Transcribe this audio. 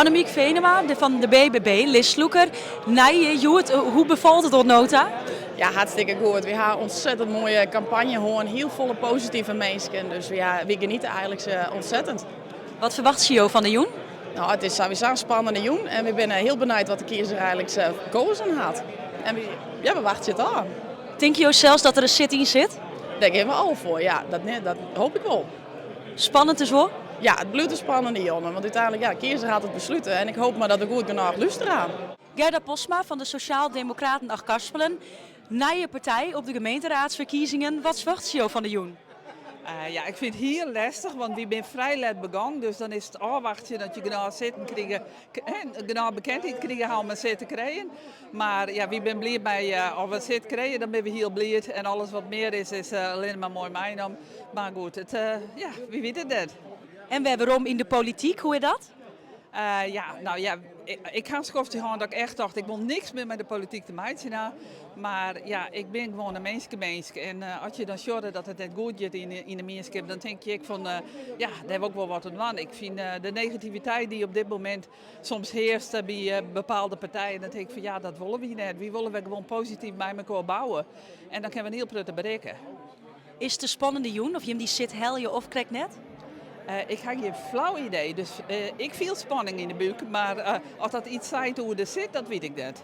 Annemiek Venema van de BBB, Lis Sloeker. Nee, hoe bevalt het door nota? Ja, hartstikke goed. We hebben een ontzettend mooie campagne, gewoon heel volle positieve mensen. Dus ja, we genieten eigenlijk ontzettend. Wat verwacht je van de Joen? Nou, het is sowieso een spannende joen en we zijn heel benieuwd wat de kiezer eigenlijk gekozen had. En we wachten het aan. Denk je zelfs dat er een zitting zit? Daar geven we al voor, ja, dat hoop ik wel. Spannend is hoor. Ja, het blijft een spannende jongen, want uiteindelijk, ja, de kiezer gaat het besluiten. En ik hoop maar dat we goed genoeg luisteren aan. Gerda Posma van de Sociaal-Democraten Achtkarspelen. Na je partij op de gemeenteraadsverkiezingen, wat verwacht je van de Joen? Ja, ik vind het heel lastig, want we zijn vrij laat begonnen. Dus dan is het afwachten dat je genoeg zitten krijgen, genoeg bekendheid krijgen om een zit te krijgen. Maar ja, we zijn blij bij als we een zit krijgen, dan ben we heel blij. En alles wat meer is alleen maar mooi meegenomen. Maar goed, ja, wie weet het net. En waarom in de politiek, hoe is dat? Ik ga schofte gaan dat ik echt dacht, ik wil niks meer met de politiek te maken. Maar ja, ik ben gewoon een mens. En als je dan zorgt dat het net goed gaat in de mensen, dan denk ik van, daar hebben we ook wel wat aan doen. Ik vind de negativiteit die op dit moment soms heerst bij bepaalde partijen, dan denk ik van ja, dat willen we net. We willen we gewoon positief bij elkaar bouwen. En dan kunnen we een heel prettig bereiken. Is het een spannende Joen of je hem die zit helje of krijgt net? Ik heb geen flauw idee, dus ik viel spanning in de buik. Maar als dat iets zei hoe het zit, dat weet ik niet.